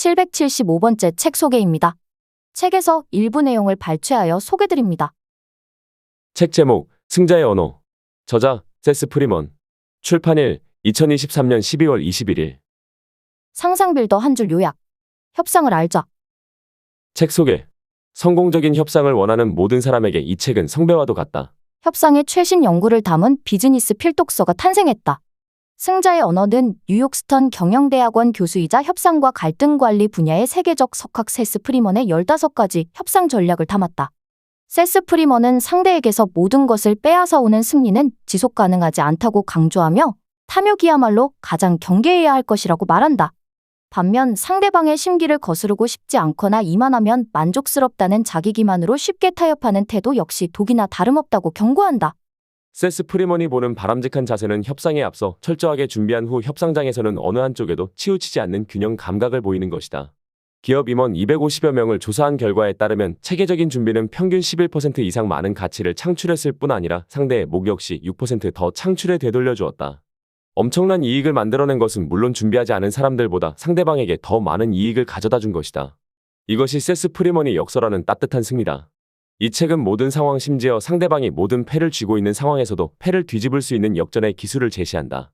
775번째 책 소개입니다. 책에서 일부 내용을 발췌하여 소개드립니다. 책 제목, 승자의 언어. 저자, 세스 프리먼. 출판일, 2023년 12월 21일. 상상 빌더 한 줄 요약. 협상을 알자. 책 소개. 성공적인 협상을 원하는 모든 사람에게 이 책은 성배와도 같다. 협상의 최신 연구를 담은 비즈니스 필독서가 탄생했다. 승자의 언어는 뉴욕 스턴 경영대학원 교수이자 협상과 갈등 관리 분야의 세계적 석학 세스 프리먼의 15가지 협상 전략을 담았다. 세스 프리먼은 상대에게서 모든 것을 빼앗아오는 승리는 지속 가능하지 않다고 강조하며 탐욕이야말로 가장 경계해야 할 것이라고 말한다. 반면 상대방의 심기를 거스르고 싶지 않거나 이만하면 만족스럽다는 자기 기만으로 쉽게 타협하는 태도 역시 독이나 다름없다고 경고한다. 세스 프리먼이 보는 바람직한 자세는 협상에 앞서 철저하게 준비한 후 협상장에서는 어느 한쪽에도 치우치지 않는 균형 감각을 보이는 것이다. 기업 임원 250여 명을 조사한 결과에 따르면 체계적인 준비는 평균 11% 이상 많은 가치를 창출했을 뿐 아니라 상대의 목 역시 6% 더 창출에 되돌려 주었다. 엄청난 이익을 만들어낸 것은 물론 준비하지 않은 사람들보다 상대방에게 더 많은 이익을 가져다 준 것이다. 이것이 세스 프리먼이 역설하는 따뜻한 승리다. 이 책은 모든 상황 심지어 상대방이 모든 패를 쥐고 있는 상황에서도 패를 뒤집을 수 있는 역전의 기술을 제시한다.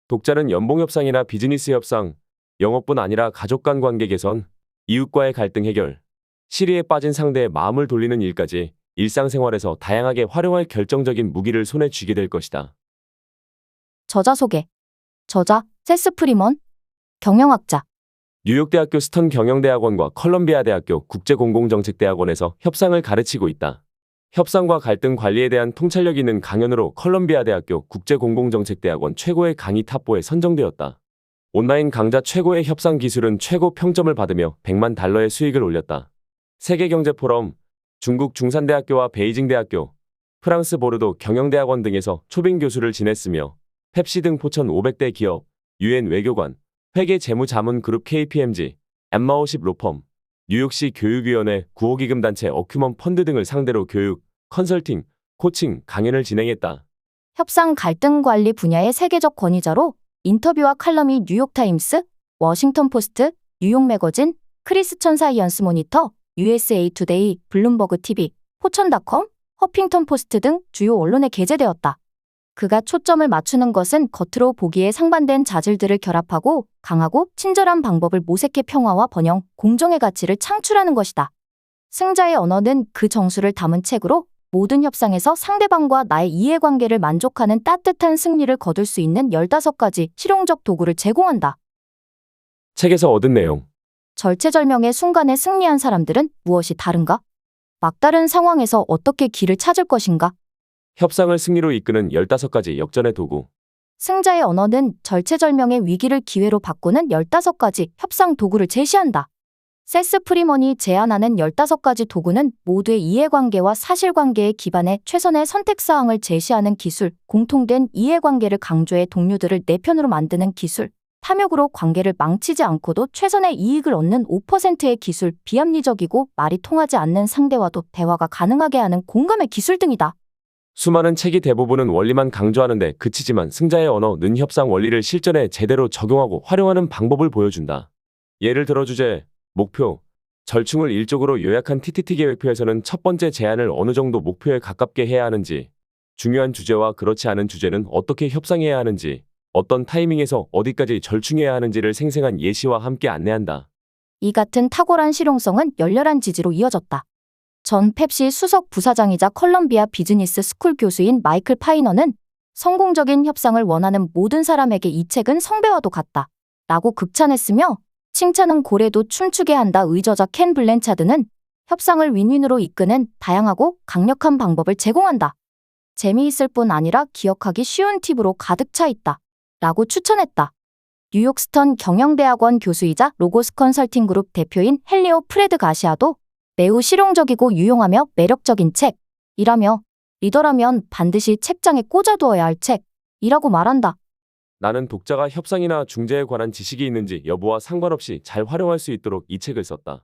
독자는 연봉협상이나 비즈니스 협상, 영업뿐 아니라 가족 간 관계 개선, 이웃과의 갈등 해결, 시리에 빠진 상대의 마음을 돌리는 일까지 일상생활에서 다양하게 활용할 결정적인 무기를 손에 쥐게 될 것이다. 저자 소개. 저자, 세스 프리먼. 경영학자. 뉴욕대학교 스턴 경영대학원과 컬럼비아 대학교 국제공공정책대학원에서 협상을 가르치고 있다. 협상과 갈등 관리에 대한 통찰력 있는 강연으로 컬럼비아 대학교 국제공공정책대학원 최고의 강의 탑5에 선정되었다. 온라인 강좌 최고의 협상 기술은 최고 평점을 받으며 100만 달러의 수익을 올렸다. 세계경제포럼, 중국 중산대학교와 베이징대학교, 프랑스 보르도 경영대학원 등에서 초빙 교수를 지냈으며 펩시 등 포천 500대 기업, UN 외교관, 회계 재무자문그룹 KPMG, 엠마50 로펌, 뉴욕시 교육위원회 구호기금단체 어큐먼 펀드 등을 상대로 교육, 컨설팅, 코칭, 강연을 진행했다. 협상 갈등 관리 분야의 세계적 권위자로 인터뷰와 칼럼이 뉴욕타임스, 워싱턴 포스트, 뉴욕 매거진, 크리스천 사이언스 모니터, USA 투데이, 블룸버그 TV, 포천닷컴, 허핑턴 포스트 등 주요 언론에 게재되었다. 그가 초점을 맞추는 것은 겉으로 보기에 상반된 자질들을 결합하고 강하고 친절한 방법을 모색해 평화와 번영, 공정의 가치를 창출하는 것이다. 승자의 언어는 그 정수를 담은 책으로 모든 협상에서 상대방과 나의 이해관계를 만족하는 따뜻한 승리를 거둘 수 있는 15가지 실용적 도구를 제공한다. 책에서 얻은 내용. 절체절명의 순간에 승리한 사람들은 무엇이 다른가? 막다른 상황에서 어떻게 길을 찾을 것인가? 협상을 승리로 이끄는 15가지 역전의 도구. 승자의 언어는 절체절명의 위기를 기회로 바꾸는 15가지 협상 도구를 제시한다. 세스 프리먼이 제안하는 15가지 도구는 모두의 이해관계와 사실관계에 기반해 최선의 선택사항을 제시하는 기술, 공통된 이해관계를 강조해 동료들을 내 편으로 만드는 기술, 탐욕으로 관계를 망치지 않고도 최선의 이익을 얻는 5%의 기술, 비합리적이고 말이 통하지 않는 상대와도 대화가 가능하게 하는 공감의 기술 등이다. 수많은 책이 대부분은 원리만 강조하는데 그치지만 승자의 언어는 협상 원리를 실전에 제대로 적용하고 활용하는 방법을 보여준다. 예를 들어 주제, 목표, 절충을 일적으로 요약한 TTT 계획표에서는 첫 번째 제안을 어느 정도 목표에 가깝게 해야 하는지, 중요한 주제와 그렇지 않은 주제는 어떻게 협상해야 하는지, 어떤 타이밍에서 어디까지 절충해야 하는지를 생생한 예시와 함께 안내한다. 이 같은 탁월한 실용성은 열렬한 지지로 이어졌다. 전 펩시 수석 부사장이자 컬럼비아 비즈니스 스쿨 교수인 마이클 파이너는 성공적인 협상을 원하는 모든 사람에게 이 책은 성배와도 같다 라고 극찬했으며 칭찬은 고래도 춤추게 한다. 의저자 켄 블랜차드는 협상을 윈윈으로 이끄는 다양하고 강력한 방법을 제공한다. 재미있을 뿐 아니라 기억하기 쉬운 팁으로 가득 차 있다 라고 추천했다. 뉴욕 스턴 경영대학원 교수이자 로고스 컨설팅 그룹 대표인 헬리오 프레드 가시아도 매우 실용적이고 유용하며 매력적인 책이라며 리더라면 반드시 책장에 꽂아두어야 할 책이라고 말한다. 나는 독자가 협상이나 중재에 관한 지식이 있는지 여부와 상관없이 잘 활용할 수 있도록 이 책을 썼다.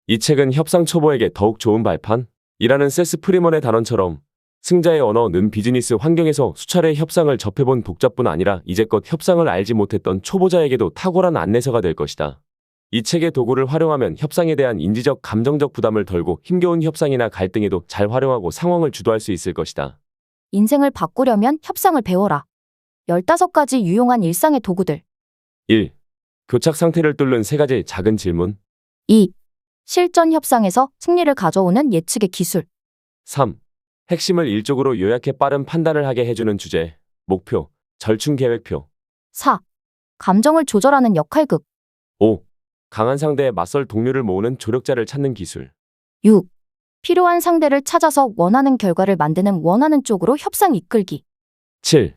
이 책은 협상 초보에게 더욱 좋은 발판이라는 세스 프리먼의 단언처럼 승자의 언어는 비즈니스 환경에서 수차례 협상을 접해본 독자뿐 아니라 이제껏 협상을 알지 못했던 초보자에게도 탁월한 안내서가 될 것이다. 이 책의 도구를 활용하면 협상에 대한 인지적, 감정적 부담을 덜고 힘겨운 협상이나 갈등에도 잘 활용하고 상황을 주도할 수 있을 것이다. 인생을 바꾸려면 협상을 배워라. 15가지 유용한 일상의 도구들. 1. 교착 상태를 뚫는 3가지 작은 질문. 2. 실전 협상에서 승리를 가져오는 예측의 기술. 3. 핵심을 일적으로 요약해 빠른 판단을 하게 해주는 주제, 목표, 절충 계획표. 4. 감정을 조절하는 역할극. 5. 강한 상대에 맞설 동료를 모으는 조력자를 찾는 기술. 6. 필요한 상대를 찾아서 원하는 결과를 만드는 원하는 쪽으로 협상 이끌기. 7.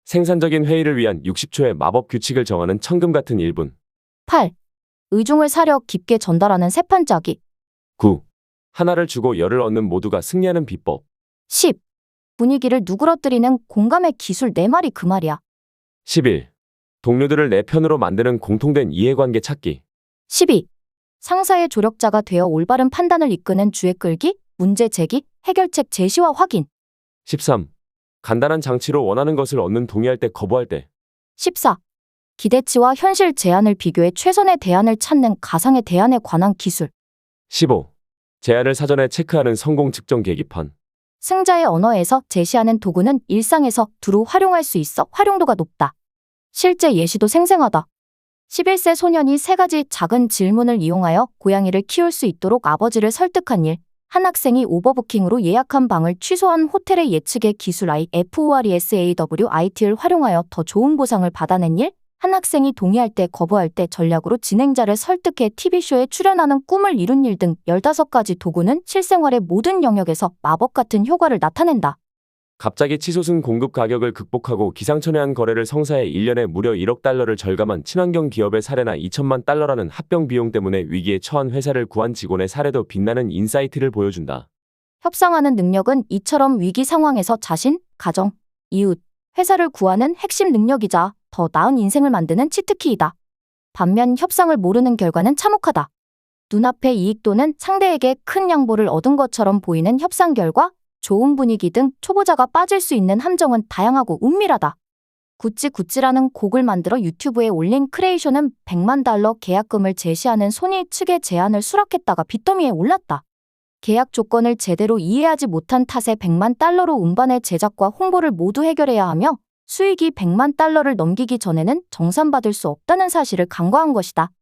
생산적인 회의를 위한 60초의 마법 규칙을 정하는 천금 같은 1분. 8. 의중을 사려 깊게 전달하는 세판 짜기. 9. 하나를 주고 열을 얻는 모두가 승리하는 비법. 10. 분위기를 누그러뜨리는 공감의 기술. 내 말이 그 말이야. 11. 동료들을 내 편으로 만드는 공통된 이해관계 찾기. 12. 상사의 조력자가 되어 올바른 판단을 이끄는 주에 끌기, 문제 제기, 해결책 제시와 확인. 13. 간단한 장치로 원하는 것을 얻는 동의할 때 거부할 때. 14. 기대치와 현실 제한을 비교해 최선의 대안을 찾는 가상의 대안에 관한 기술. 15. 제안을 사전에 체크하는 성공 측정 계기판. 승자의 언어에서 제시하는 도구는 일상에서 두루 활용할 수 있어 활용도가 높다. 실제 예시도 생생하다. 11세 소년이 3가지 작은 질문을 이용하여 고양이를 키울 수 있도록 아버지를 설득한 일. 한 학생이 오버부킹으로 예약한 방을 취소한 호텔의 예측의 기술 IFORSAWIT를 활용하여 더 좋은 보상을 받아낸 일. 한 학생이 동의할 때 거부할 때 전략으로 진행자를 설득해 TV쇼에 출연하는 꿈을 이룬 일 등 15가지 도구는 실생활의 모든 영역에서 마법 같은 효과를 나타낸다. 갑자기 치솟은 공급 가격을 극복하고 기상천외한 거래를 성사해 1년에 무려 1억 달러를 절감한 친환경 기업의 사례나 2천만 달러라는 합병 비용 때문에 위기에 처한 회사를 구한 직원의 사례도 빛나는 인사이트를 보여준다. 협상하는 능력은 이처럼 위기 상황에서 자신, 가정, 이웃, 회사를 구하는 핵심 능력이자 더 나은 인생을 만드는 치트키이다. 반면 협상을 모르는 결과는 참혹하다. 눈앞의 이익 또는 상대에게 큰 양보를 얻은 것처럼 보이는 협상 결과, 좋은 분위기 등 초보자가 빠질 수 있는 함정은 다양하고 은밀하다. 구찌라는 곡을 만들어 유튜브에 올린 크레이션은 100만 달러 계약금을 제시하는 소니 측의 제안을 수락했다가 빚더미에 올랐다. 계약 조건을 제대로 이해하지 못한 탓에 100만 달러로 음반의 제작과 홍보를 모두 해결해야 하며 수익이 100만 달러를 넘기기 전에는 정산받을 수 없다는 사실을 간과한 것이다.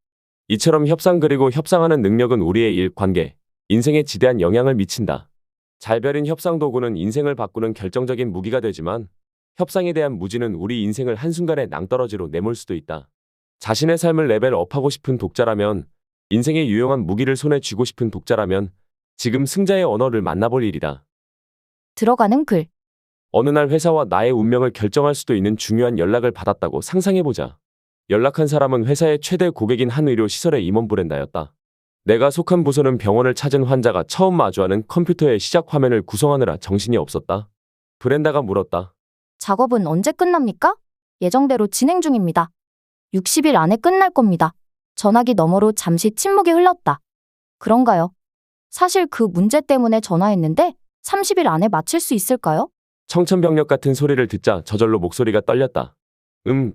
이처럼 협상 그리고 협상하는 능력은 우리의 일, 관계, 인생에 지대한 영향을 미친다. 잘 벼린 협상 도구는 인생을 바꾸는 결정적인 무기가 되지만 협상에 대한 무지는 우리 인생을 한순간에 낭떠러지로 내몰 수도 있다. 자신의 삶을 레벨업하고 싶은 독자라면, 인생의 유용한 무기를 손에 쥐고 싶은 독자라면 지금 승자의 언어를 만나볼 일이다. 들어가는 글. 어느 날 회사와 나의 운명을 결정할 수도 있는 중요한 연락을 받았다고 상상해보자. 연락한 사람은 회사의 최대 고객인 한 의료시설의 임원 브렌다였다. 내가 속한 부서는 병원을 찾은 환자가 처음 마주하는 컴퓨터의 시작 화면을 구성하느라 정신이 없었다. 브렌다가 물었다. 작업은 언제 끝납니까? 예정대로 진행 중입니다. 60일 안에 끝날 겁니다. 전화기 너머로 잠시 침묵이 흘렀다. 그런가요? 사실 그 문제 때문에 전화했는데 30일 안에 마칠 수 있을까요? 청천벽력 같은 소리를 듣자 저절로 목소리가 떨렸다.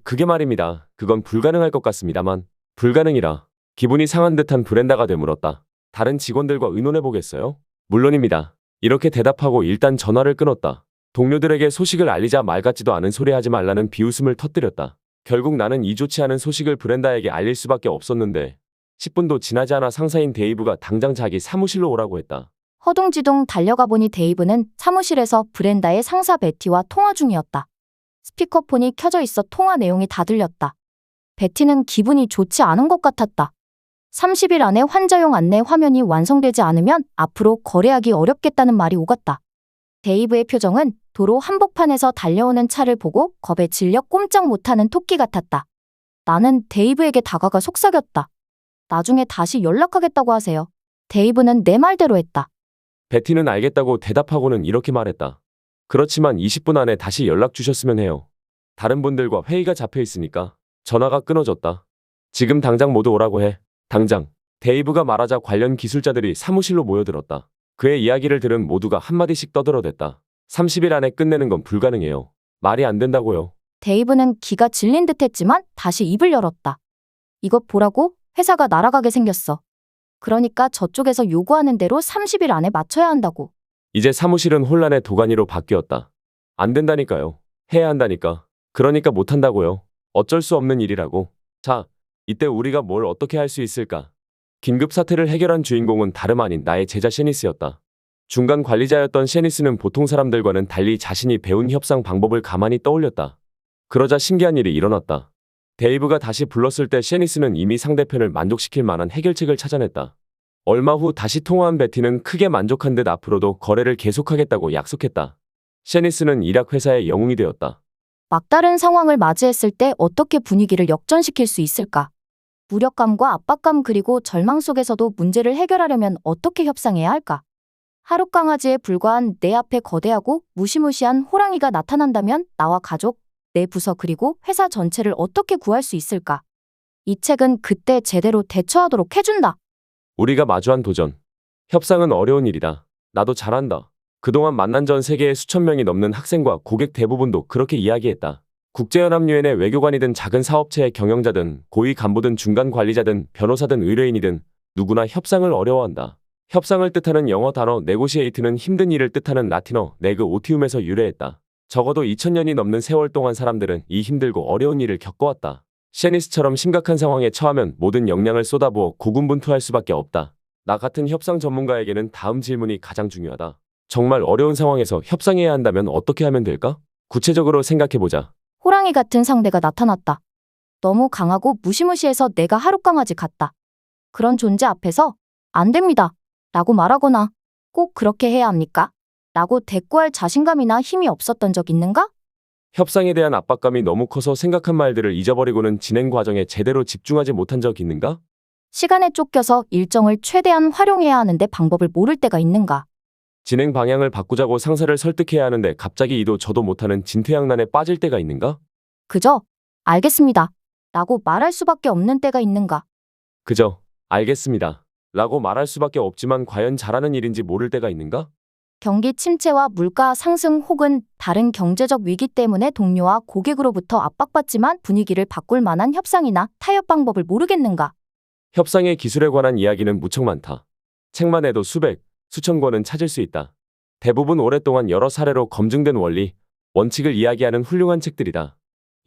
그게 말입니다. 그건 불가능할 것 같습니다만. 불가능이라. 기분이 상한 듯한 브렌다가 되물었다. 다른 직원들과 의논해보겠어요? 물론입니다. 이렇게 대답하고 일단 전화를 끊었다. 동료들에게 소식을 알리자 말 같지도 않은 소리 하지 말라는 비웃음을 터뜨렸다. 결국 나는 이 좋지 않은 소식을 브렌다에게 알릴 수밖에 없었는데 10분도 지나지 않아 상사인 데이브가 당장 자기 사무실로 오라고 했다. 허둥지둥 달려가 보니 데이브는 사무실에서 브렌다의 상사 베티와 통화 중이었다. 스피커폰이 켜져 있어 통화 내용이 다 들렸다. 베티는 기분이 좋지 않은 것 같았다. 30일 안에 환자용 안내 화면이 완성되지 않으면 앞으로 거래하기 어렵겠다는 말이 오갔다. 데이브의 표정은 도로 한복판에서 달려오는 차를 보고 겁에 질려 꼼짝 못하는 토끼 같았다. 나는 데이브에게 다가가 속삭였다. 나중에 다시 연락하겠다고 하세요. 데이브는 내 말대로 했다. 베티는 알겠다고 대답하고는 이렇게 말했다. 그렇지만 20분 안에 다시 연락 주셨으면 해요. 다른 분들과 회의가 잡혀 있으니까. 전화가 끊어졌다. 지금 당장 모두 오라고 해. 당장. 데이브가 말하자 관련 기술자들이 사무실로 모여들었다. 그의 이야기를 들은 모두가 한마디씩 떠들어댔다. 30일 안에 끝내는 건 불가능해요. 말이 안 된다고요. 데이브는 기가 질린 듯 했지만 다시 입을 열었다. 이것 보라고? 회사가 날아가게 생겼어. 그러니까 저쪽에서 요구하는 대로 30일 안에 맞춰야 한다고. 이제 사무실은 혼란의 도가니로 바뀌었다. 안 된다니까요. 해야 한다니까. 그러니까 못 한다고요. 어쩔 수 없는 일이라고. 자, 이때 우리가 뭘 어떻게 할 수 있을까? 긴급 사태를 해결한 주인공은 다름 아닌 나의 제자 셰니스였다. 중간 관리자였던 셰니스는 보통 사람들과는 달리 자신이 배운 협상 방법을 가만히 떠올렸다. 그러자 신기한 일이 일어났다. 데이브가 다시 불렀을 때 셰니스는 이미 상대편을 만족시킬 만한 해결책을 찾아냈다. 얼마 후 다시 통화한 베티는 크게 만족한 듯 앞으로도 거래를 계속하겠다고 약속했다. 셰니스는 일약 회사의 영웅이 되었다. 막다른 상황을 맞이했을 때 어떻게 분위기를 역전시킬 수 있을까? 무력감과 압박감 그리고 절망 속에서도 문제를 해결하려면 어떻게 협상해야 할까? 하룻강아지에 불과한 내 앞에 거대하고 무시무시한 호랑이가 나타난다면 나와 가족, 내 부서 그리고 회사 전체를 어떻게 구할 수 있을까? 이 책은 그때 제대로 대처하도록 해준다. 우리가 마주한 도전. 협상은 어려운 일이다. 나도 잘한다. 그동안 만난 전 세계의 수천 명이 넘는 학생과 고객 대부분도 그렇게 이야기했다. 국제연합유엔의 외교관이든 작은 사업체의 경영자든 고위 간부든 중간 관리자든 변호사든 의뢰인이든 누구나 협상을 어려워한다. 협상을 뜻하는 영어 단어 네고시에이트는 힘든 일을 뜻하는 라틴어 네그 오티움에서 유래했다. 적어도 2000년이 넘는 세월 동안 사람들은 이 힘들고 어려운 일을 겪어왔다. 셰니스처럼 심각한 상황에 처하면 모든 역량을 쏟아부어 고군분투할 수밖에 없다. 나 같은 협상 전문가에게는 다음 질문이 가장 중요하다. 정말 어려운 상황에서 협상해야 한다면 어떻게 하면 될까? 구체적으로 생각해보자. 호랑이 같은 상대가 나타났다. 너무 강하고 무시무시해서 내가 하룻강아지 같다. 그런 존재 앞에서 안 됩니다. 라고 말하거나 꼭 그렇게 해야 합니까? 라고 대꾸할 자신감이나 힘이 없었던 적 있는가? 협상에 대한 압박감이 너무 커서 생각한 말들을 잊어버리고는 진행 과정에 제대로 집중하지 못한 적 있는가? 시간에 쫓겨서 일정을 최대한 활용해야 하는데 방법을 모를 때가 있는가? 진행 방향을 바꾸자고 상사를 설득해야 하는데 갑자기 이도 저도 못하는 진퇴양난에 빠질 때가 있는가? 그저 알겠습니다. 라고 말할 수밖에 없는 때가 있는가? 그저 알겠습니다. 라고 말할 수밖에 없지만 과연 잘하는 일인지 모를 때가 있는가? 경기 침체와 물가 상승 혹은 다른 경제적 위기 때문에 동료와 고객으로부터 압박받지만 분위기를 바꿀 만한 협상이나 타협 방법을 모르겠는가? 협상의 기술에 관한 이야기는 무척 많다. 책만 해도 수백, 수천 권은 찾을 수 있다. 대부분 오랫동안 여러 사례로 검증된 원리, 원칙을 이야기하는 훌륭한 책들이다.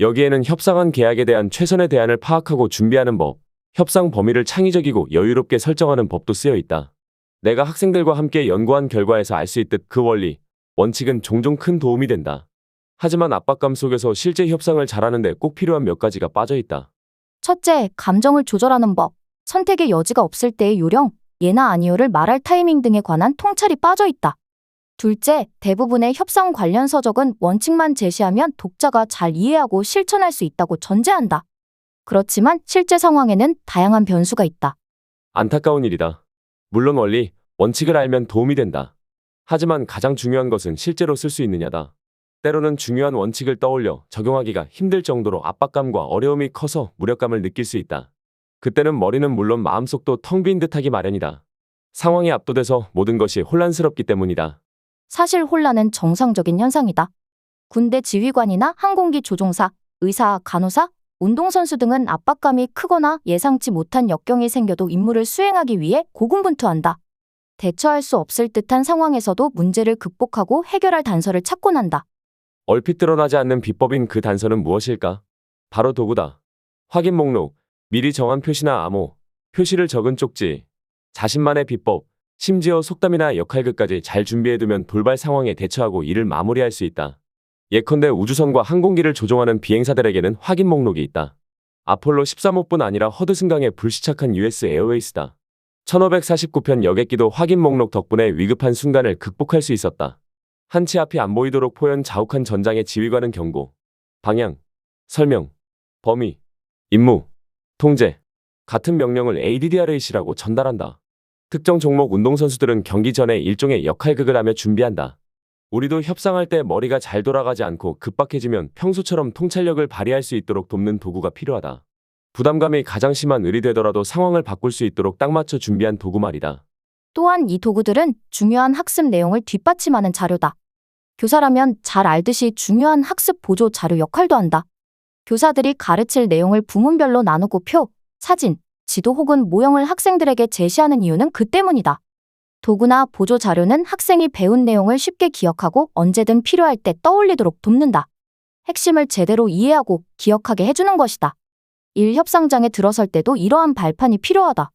여기에는 협상한 계약에 대한 최선의 대안을 파악하고 준비하는 법, 협상 범위를 창의적이고 여유롭게 설정하는 법도 쓰여 있다. 내가 학생들과 함께 연구한 결과에서 알 수 있듯 그 원리, 원칙은 종종 큰 도움이 된다. 하지만 압박감 속에서 실제 협상을 잘하는데 꼭 필요한 몇 가지가 빠져 있다. 첫째, 감정을 조절하는 법. 선택의 여지가 없을 때의 요령, 예나 아니오를 말할 타이밍 등에 관한 통찰이 빠져 있다. 둘째, 대부분의 협상 관련 서적은 원칙만 제시하면 독자가 잘 이해하고 실천할 수 있다고 전제한다. 그렇지만 실제 상황에는 다양한 변수가 있다. 안타까운 일이다. 물론 원리, 원칙을 알면 도움이 된다. 하지만 가장 중요한 것은 실제로 쓸 수 있느냐다. 때로는 중요한 원칙을 떠올려 적용하기가 힘들 정도로 압박감과 어려움이 커서 무력감을 느낄 수 있다. 그때는 머리는 물론 마음속도 텅 빈 듯하기 마련이다. 상황에 압도돼서 모든 것이 혼란스럽기 때문이다. 사실 혼란은 정상적인 현상이다. 군대 지휘관이나 항공기 조종사, 의사, 간호사, 운동선수 등은 압박감이 크거나 예상치 못한 역경이 생겨도 임무를 수행하기 위해 고군분투한다. 대처할 수 없을 듯한 상황에서도 문제를 극복하고 해결할 단서를 찾곤 한다. 얼핏 드러나지 않는 비법인 그 단서는 무엇일까? 바로 도구다. 확인 목록, 미리 정한 표시나 암호, 표시를 적은 쪽지, 자신만의 비법, 심지어 속담이나 역할극까지 잘 준비해두면 돌발 상황에 대처하고 일을 마무리할 수 있다. 예컨대 우주선과 항공기를 조종하는 비행사들에게는 확인 목록이 있다. 아폴로 13호뿐 아니라 허드슨강에 불시착한 US 에어웨이스다. 1549편 여객기도 확인 목록 덕분에 위급한 순간을 극복할 수 있었다. 한치 앞이 안 보이도록 포연 자욱한 전장의 지휘관은 경고, 방향, 설명, 범위, 임무, 통제 같은 명령을 ADDRAC라고 전달한다. 특정 종목 운동선수들은 경기 전에 일종의 역할극을 하며 준비한다. 우리도 협상할 때 머리가 잘 돌아가지 않고 급박해지면 평소처럼 통찰력을 발휘할 수 있도록 돕는 도구가 필요하다. 부담감이 가장 심한 을이 되더라도 상황을 바꿀 수 있도록 딱 맞춰 준비한 도구 말이다. 또한 이 도구들은 중요한 학습 내용을 뒷받침하는 자료다. 교사라면 잘 알듯이 중요한 학습 보조 자료 역할도 한다. 교사들이 가르칠 내용을 부문별로 나누고 표, 사진, 지도 혹은 모형을 학생들에게 제시하는 이유는 그 때문이다. 도구나 보조 자료는 학생이 배운 내용을 쉽게 기억하고 언제든 필요할 때 떠올리도록 돕는다. 핵심을 제대로 이해하고 기억하게 해주는 것이다. 일 협상장에 들어설 때도 이러한 발판이 필요하다.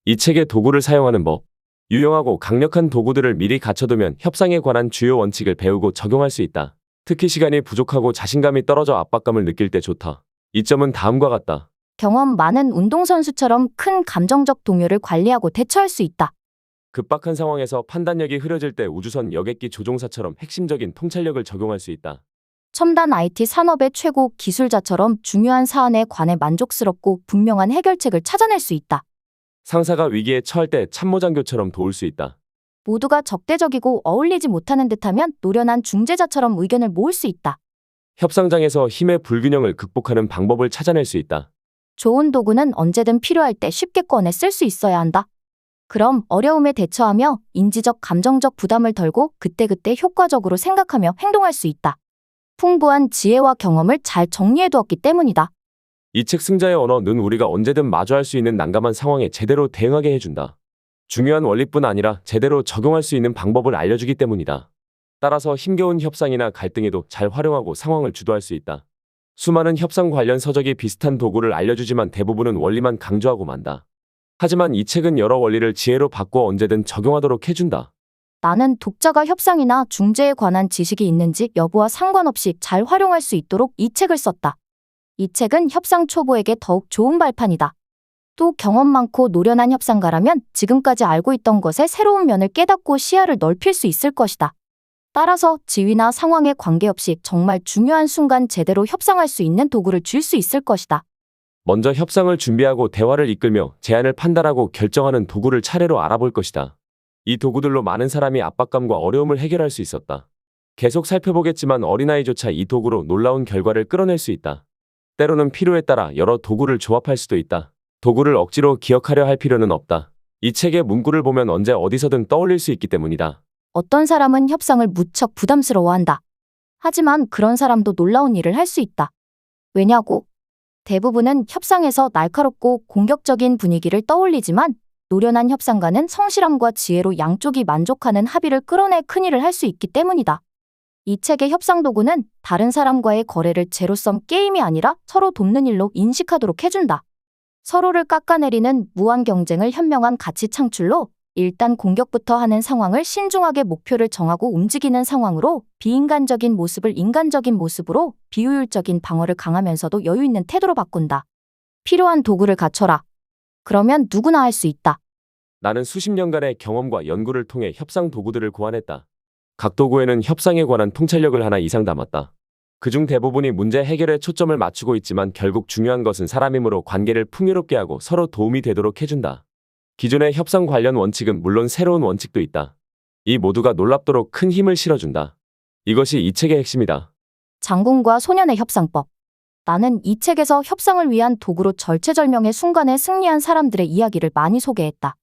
이 책의 도구를 사용하는 법. 유용하고 강력한 도구들을 미리 갖춰두면 협상에 관한 주요 원칙을 배우고 적용할 수 있다. 특히 시간이 부족하고 자신감이 떨어져 압박감을 느낄 때 좋다. 이점은 다음과 같다. 경험 많은 운동선수처럼 큰 감정적 동요를 관리하고 대처할 수 있다. 급박한 상황에서 판단력이 흐려질 때 우주선 여객기 조종사처럼 핵심적인 통찰력을 적용할 수 있다. 첨단 IT 산업의 최고 기술자처럼 중요한 사안에 관해 만족스럽고 분명한 해결책을 찾아낼 수 있다. 상사가 위기에 처할 때 참모장교처럼 도울 수 있다. 모두가 적대적이고 어울리지 못하는 듯하면 노련한 중재자처럼 의견을 모을 수 있다. 협상장에서 힘의 불균형을 극복하는 방법을 찾아낼 수 있다. 좋은 도구는 언제든 필요할 때 쉽게 꺼내 쓸 수 있어야 한다. 그럼 어려움에 대처하며 인지적 감정적 부담을 덜고 그때그때 효과적으로 생각하며 행동할 수 있다. 풍부한 지혜와 경험을 잘 정리해두었기 때문이다. 이 책 승자의 언어는 우리가 언제든 마주할 수 있는 난감한 상황에 제대로 대응하게 해준다. 중요한 원리뿐 아니라 제대로 적용할 수 있는 방법을 알려주기 때문이다. 따라서 힘겨운 협상이나 갈등에도 잘 활용하고 상황을 주도할 수 있다. 수많은 협상 관련 서적이 비슷한 도구를 알려주지만 대부분은 원리만 강조하고 만다. 하지만 이 책은 여러 원리를 지혜로 바꾸어 언제든 적용하도록 해준다. 나는 독자가 협상이나 중재에 관한 지식이 있는지 여부와 상관없이 잘 활용할 수 있도록 이 책을 썼다. 이 책은 협상 초보에게 더욱 좋은 발판이다. 또 경험 많고 노련한 협상가라면 지금까지 알고 있던 것의 새로운 면을 깨닫고 시야를 넓힐 수 있을 것이다. 따라서 지위나 상황에 관계없이 정말 중요한 순간 제대로 협상할 수 있는 도구를 줄 수 있을 것이다. 먼저 협상을 준비하고 대화를 이끌며 제안을 판단하고 결정하는 도구를 차례로 알아볼 것이다. 이 도구들로 많은 사람이 압박감과 어려움을 해결할 수 있었다. 계속 살펴보겠지만 어린아이조차 이 도구로 놀라운 결과를 끌어낼 수 있다. 때로는 필요에 따라 여러 도구를 조합할 수도 있다. 도구를 억지로 기억하려 할 필요는 없다. 이 책의 문구를 보면 언제 어디서든 떠올릴 수 있기 때문이다. 어떤 사람은 협상을 무척 부담스러워한다. 하지만 그런 사람도 놀라운 일을 할 수 있다. 왜냐고? 대부분은 협상에서 날카롭고 공격적인 분위기를 떠올리지만 노련한 협상가는 성실함과 지혜로 양쪽이 만족하는 합의를 끌어내 큰일을 할 수 있기 때문이다. 이 책의 협상 도구는 다른 사람과의 거래를 제로섬 게임이 아니라 서로 돕는 일로 인식하도록 해준다. 서로를 깎아내리는 무한 경쟁을 현명한 가치 창출로 일단 공격부터 하는 상황을 신중하게 목표를 정하고 움직이는 상황으로 비인간적인 모습을 인간적인 모습으로 비효율적인 방어를 강하면서도 여유 있는 태도로 바꾼다. 필요한 도구를 갖춰라. 그러면 누구나 할 수 있다. 나는 수십 년간의 경험과 연구를 통해 협상 도구들을 고안했다. 각 도구에는 협상에 관한 통찰력을 하나 이상 담았다. 그중 대부분이 문제 해결에 초점을 맞추고 있지만 결국 중요한 것은 사람이므로 관계를 풍요롭게 하고 서로 도움이 되도록 해준다. 기존의 협상 관련 원칙은 물론 새로운 원칙도 있다. 이 모두가 놀랍도록 큰 힘을 실어준다. 이것이 이 책의 핵심이다. 장군과 소년의 협상법. 나는 이 책에서 협상을 위한 도구로 절체절명의 순간에 승리한 사람들의 이야기를 많이 소개했다.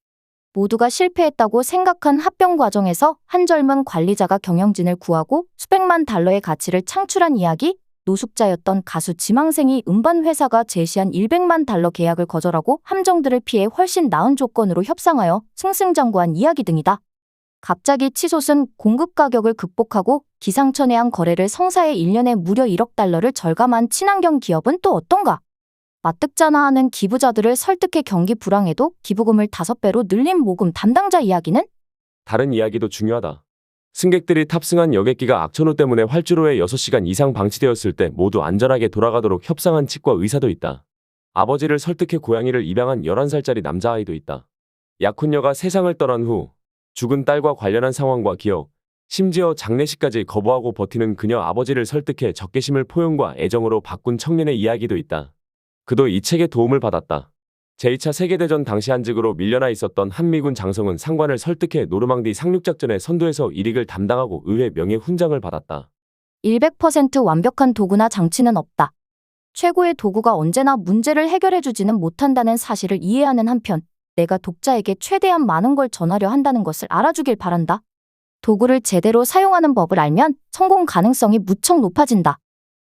모두가 실패했다고 생각한 합병 과정에서 한 젊은 관리자가 경영진을 구하고 수백만 달러의 가치를 창출한 이야기, 노숙자였던 가수 지망생이 음반 회사가 제시한 100만 달러 계약을 거절하고 함정들을 피해 훨씬 나은 조건으로 협상하여 승승장구한 이야기 등이다. 갑자기 치솟은 공급 가격을 극복하고 기상천외한 거래를 성사해 1년에 무려 1억 달러를 절감한 친환경 기업은 또 어떤가? 마뜩잖아 하는 기부자들을 설득해 경기 불황에도 기부금을 5배로 늘린 모금 담당자 이야기는? 다른 이야기도 중요하다. 승객들이 탑승한 여객기가 악천후 때문에 활주로에 6시간 이상 방치되었을 때 모두 안전하게 돌아가도록 협상한 치과 의사도 있다. 아버지를 설득해 고양이를 입양한 11살짜리 남자아이도 있다. 약혼녀가 세상을 떠난 후 죽은 딸과 관련한 상황과 기억, 심지어 장례식까지 거부하고 버티는 그녀 아버지를 설득해 적개심을 포용과 애정으로 바꾼 청년의 이야기도 있다. 그도 이 책의 도움을 받았다. 제2차 세계대전 당시 한직으로 밀려나 있었던 한미군 장성은 상관을 설득해 노르망디 상륙작전의 선두에서 일익을 담당하고 의회 명예훈장을 받았다. 100% 완벽한 도구나 장치는 없다. 최고의 도구가 언제나 문제를 해결해주지는 못한다는 사실을 이해하는 한편 내가 독자에게 최대한 많은 걸 전하려 한다는 것을 알아주길 바란다. 도구를 제대로 사용하는 법을 알면 성공 가능성이 무척 높아진다.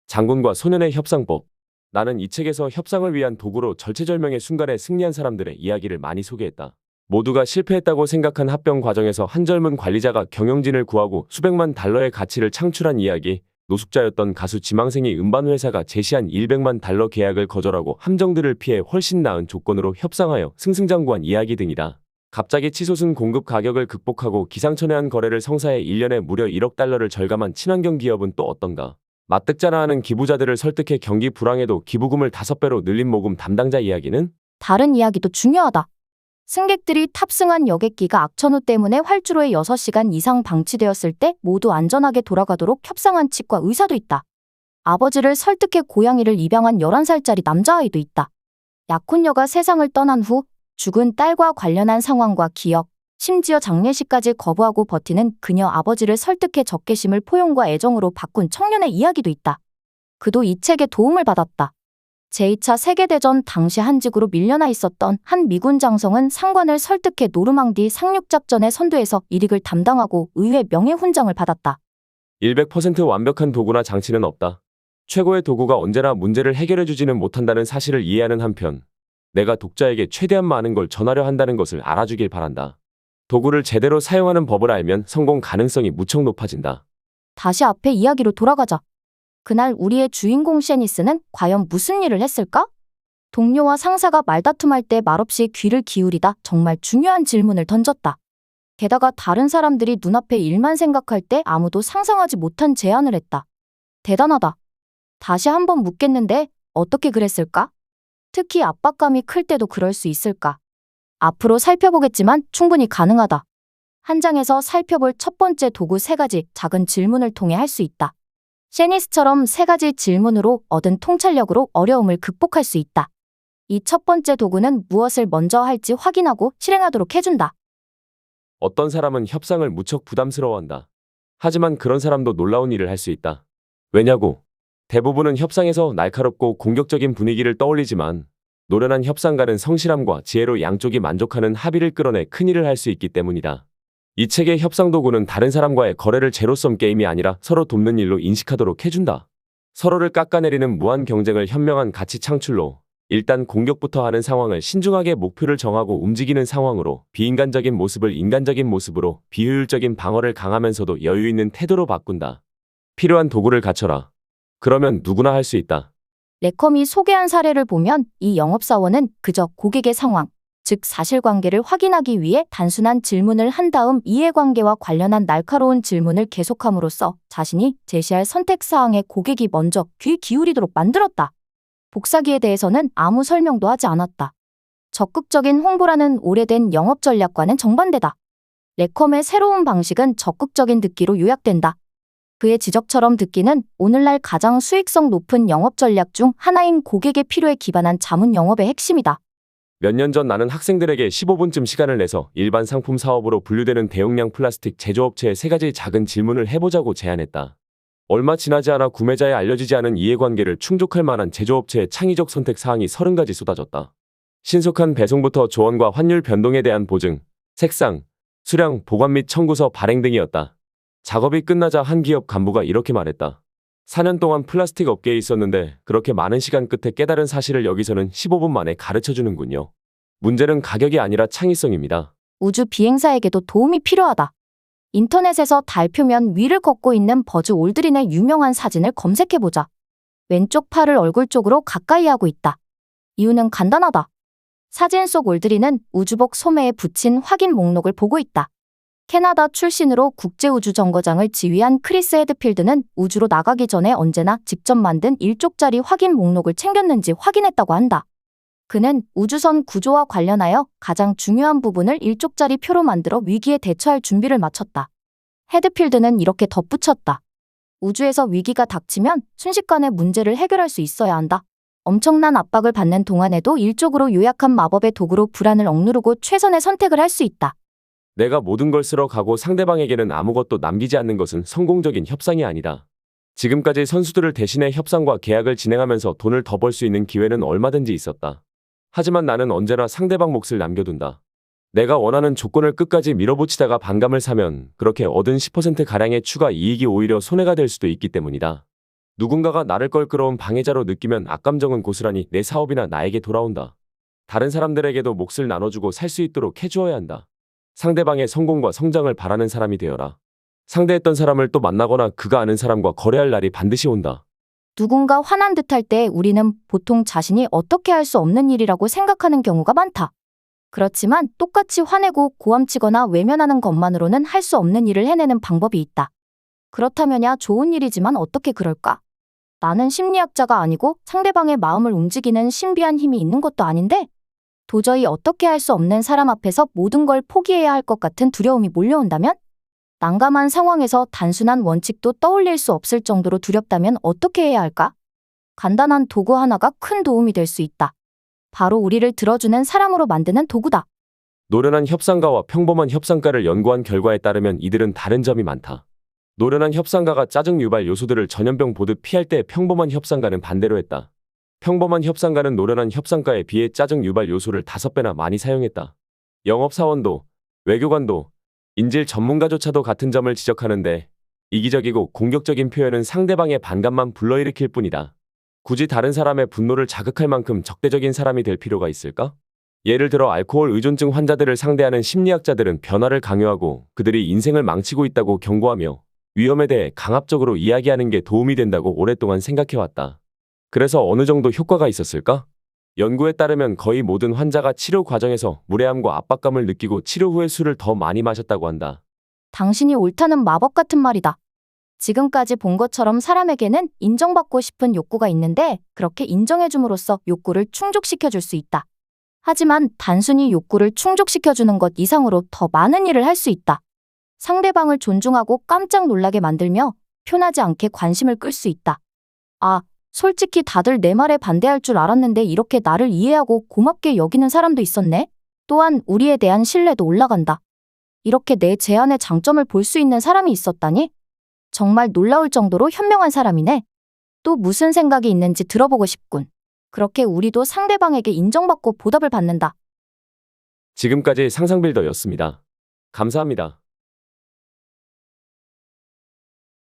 장군과 소년의 협상법. 나는 이 책에서 협상을 위한 도구로 절체절명의 순간에 승리한 사람들의 이야기를 많이 소개했다. 모두가 실패했다고 생각한 합병 과정에서 한 젊은 관리자가 경영진을 구하고 수백만 달러의 가치를 창출한 이야기, 노숙자였던 가수 지망생이 음반회사가 제시한 100만 달러 계약을 거절하고 함정들을 피해 훨씬 나은 조건으로 협상하여 승승장구한 이야기 등이다. 갑자기 치솟은 공급 가격을 극복하고 기상천외한 거래를 성사해 1년에 무려 1억 달러를 절감한 친환경 기업은 또 어떤가? 맞득잖아 하는 기부자들을 설득해 경기 불황에도 기부금을 5배로 늘린 모금 담당자 이야기는? 다른 이야기도 중요하다. 승객들이 탑승한 여객기가 악천후 때문에 활주로에 6시간 이상 방치되었을 때 모두 안전하게 돌아가도록 협상한 치과 의사도 있다. 아버지를 설득해 고양이를 입양한 11살짜리 남자아이도 있다. 약혼녀가 세상을 떠난 후 죽은 딸과 관련한 상황과 기억, 심지어 장례식까지 거부하고 버티는 그녀 아버지를 설득해 적개심을 포용과 애정으로 바꾼 청년의 이야기도 있다. 그도 이 책에 도움을 받았다. 제2차 세계대전 당시 한직으로 밀려나 있었던 한 미군 장성은 상관을 설득해 노르망디 상륙작전의 선두에서 일익을 담당하고 의회 명예훈장을 받았다. 100% 완벽한 도구나 장치는 없다. 최고의 도구가 언제나 문제를 해결해주지는 못한다는 사실을 이해하는 한편, 내가 독자에게 최대한 많은 걸 전하려 한다는 것을 알아주길 바란다. 도구를 제대로 사용하는 법을 알면 성공 가능성이 무척 높아진다. 다시 앞에 이야기로 돌아가자. 그날 우리의 주인공 셰니스는 과연 무슨 일을 했을까? 동료와 상사가 말다툼할 때 말없이 귀를 기울이다 정말 중요한 질문을 던졌다. 게다가 다른 사람들이 눈앞에 일만 생각할 때 아무도 상상하지 못한 제안을 했다. 대단하다. 다시 한번 묻겠는데 어떻게 그랬을까? 특히 압박감이 클 때도 그럴 수 있을까? 앞으로 살펴보겠지만 충분히 가능하다. 한 장에서 살펴볼 첫 번째 도구 3가지 작은 질문을 통해 할 수 있다. 셰니스처럼 3가지 질문으로 얻은 통찰력으로 어려움을 극복할 수 있다. 이 첫 번째 도구는 무엇을 먼저 할지 확인하고 실행하도록 해준다. 어떤 사람은 협상을 무척 부담스러워한다. 하지만 그런 사람도 놀라운 일을 할 수 있다. 왜냐고? 대부분은 협상에서 날카롭고 공격적인 분위기를 떠올리지만 노련한 협상가는 성실함과 지혜로 양쪽이 만족하는 합의를 끌어내 큰일을 할 수 있기 때문이다. 이 책의 협상 도구는 다른 사람과의 거래를 제로섬 게임이 아니라 서로 돕는 일로 인식하도록 해준다. 서로를 깎아내리는 무한 경쟁을 현명한 가치 창출로 일단 공격부터 하는 상황을 신중하게 목표를 정하고 움직이는 상황으로 비인간적인 모습을 인간적인 모습으로 비효율적인 방어를 강하면서도 여유 있는 태도로 바꾼다. 필요한 도구를 갖춰라. 그러면 누구나 할 수 있다. 레컴이 소개한 사례를 보면 이 영업사원은 그저 고객의 상황, 즉 사실관계를 확인하기 위해 단순한 질문을 한 다음 이해관계와 관련한 날카로운 질문을 계속함으로써 자신이 제시할 선택사항에 고객이 먼저 귀 기울이도록 만들었다. 복사기에 대해서는 아무 설명도 하지 않았다. 적극적인 홍보라는 오래된 영업 전략과는 정반대다. 레컴의 새로운 방식은 적극적인 듣기로 요약된다. 그의 지적처럼 듣기는 오늘날 가장 수익성 높은 영업 전략 중 하나인 고객의 필요에 기반한 자문 영업의 핵심이다. 몇 년 전 나는 학생들에게 15분쯤 시간을 내서 일반 상품 사업으로 분류되는 대용량 플라스틱 제조업체에 3가지 작은 질문을 해보자고 제안했다. 얼마 지나지 않아 구매자의 알려지지 않은 이해관계를 충족할 만한 제조업체의 창의적 선택 사항이 30가지 쏟아졌다. 신속한 배송부터 조언과 환율 변동에 대한 보증, 색상, 수량, 보관 및 청구서 발행 등이었다. 작업이 끝나자 한 기업 간부가 이렇게 말했다. 4년 동안 플라스틱 업계에 있었는데 그렇게 많은 시간 끝에 깨달은 사실을 여기서는 15분 만에 가르쳐주는군요. 문제는 가격이 아니라 창의성입니다. 우주 비행사에게도 도움이 필요하다. 인터넷에서 달 표면 위를 걷고 있는 버즈 올드린의 유명한 사진을 검색해보자. 왼쪽 팔을 얼굴 쪽으로 가까이 하고 있다. 이유는 간단하다. 사진 속 올드린은 우주복 소매에 붙인 확인 목록을 보고 있다. 캐나다 출신으로 국제우주정거장을 지휘한 크리스 헤드필드는 우주로 나가기 전에 언제나 직접 만든 1쪽짜리 확인 목록을 챙겼는지 확인했다고 한다. 그는 우주선 구조와 관련하여 가장 중요한 부분을 1쪽짜리 표로 만들어 위기에 대처할 준비를 마쳤다. 헤드필드는 이렇게 덧붙였다. 우주에서 위기가 닥치면 순식간에 문제를 해결할 수 있어야 한다. 엄청난 압박을 받는 동안에도 일쪽으로 요약한 마법의 도구로 불안을 억누르고 최선의 선택을 할 수 있다. 내가 모든 걸 쓸어 가고 상대방에게는 아무것도 남기지 않는 것은 성공적인 협상이 아니다. 지금까지 선수들을 대신해 협상과 계약을 진행하면서 돈을 더 벌 수 있는 기회는 얼마든지 있었다. 하지만 나는 언제나 상대방 몫을 남겨둔다. 내가 원하는 조건을 끝까지 밀어붙이다가 반감을 사면 그렇게 얻은 10%가량의 추가 이익이 오히려 손해가 될 수도 있기 때문이다. 누군가가 나를 껄끄러운 방해자로 느끼면 악감정은 고스란히 내 사업이나 나에게 돌아온다. 다른 사람들에게도 몫을 나눠주고 살 수 있도록 해주어야 한다. 상대방의 성공과 성장을 바라는 사람이 되어라. 상대했던 사람을 또 만나거나 그가 아는 사람과 거래할 날이 반드시 온다. 누군가 화난 듯할 때 우리는 보통 자신이 어떻게 할 수 없는 일이라고 생각하는 경우가 많다. 그렇지만 똑같이 화내고 고함치거나 외면하는 것만으로는 할 수 없는 일을 해내는 방법이 있다. 그렇다면야 좋은 일이지만 어떻게 그럴까? 나는 심리학자가 아니고 상대방의 마음을 움직이는 신비한 힘이 있는 것도 아닌데 도저히 어떻게 할 수 없는 사람 앞에서 모든 걸 포기해야 할 것 같은 두려움이 몰려온다면? 난감한 상황에서 단순한 원칙도 떠올릴 수 없을 정도로 두렵다면 어떻게 해야 할까? 간단한 도구 하나가 큰 도움이 될 수 있다. 바로 우리를 들어주는 사람으로 만드는 도구다. 노련한 협상가와 평범한 협상가를 연구한 결과에 따르면 이들은 다른 점이 많다. 노련한 협상가가 짜증 유발 요소들을 전염병 보듯 피할 때 평범한 협상가는 반대로 했다. 평범한 협상가는 노련한 협상가에 비해 짜증 유발 요소를 5배나 많이 사용했다. 영업사원도, 외교관도, 인질 전문가조차도 같은 점을 지적하는데 이기적이고 공격적인 표현은 상대방의 반감만 불러일으킬 뿐이다. 굳이 다른 사람의 분노를 자극할 만큼 적대적인 사람이 될 필요가 있을까? 예를 들어 알코올 의존증 환자들을 상대하는 심리학자들은 변화를 강요하고 그들이 인생을 망치고 있다고 경고하며 위험에 대해 강압적으로 이야기하는 게 도움이 된다고 오랫동안 생각해왔다. 그래서 어느 정도 효과가 있었을까? 연구에 따르면 거의 모든 환자가 치료 과정에서 무례함과 압박감을 느끼고 치료 후에 술을 더 많이 마셨다고 한다. 당신이 옳다는 마법 같은 말이다. 지금까지 본 것처럼 사람에게는 인정받고 싶은 욕구가 있는데 그렇게 인정해줌으로써 욕구를 충족시켜줄 수 있다. 하지만 단순히 욕구를 충족시켜주는 것 이상으로 더 많은 일을 할 수 있다. 상대방을 존중하고 깜짝 놀라게 만들며 편하지 않게 관심을 끌 수 있다. 아, 솔직히 다들 내 말에 반대할 줄 알았는데 이렇게 나를 이해하고 고맙게 여기는 사람도 있었네. 또한 우리에 대한 신뢰도 올라간다. 이렇게 내 제안의 장점을 볼 수 있는 사람이 있었다니? 정말 놀라울 정도로 현명한 사람이네. 또 무슨 생각이 있는지 들어보고 싶군. 그렇게 우리도 상대방에게 인정받고 보답을 받는다. 지금까지 상상빌더였습니다. 감사합니다.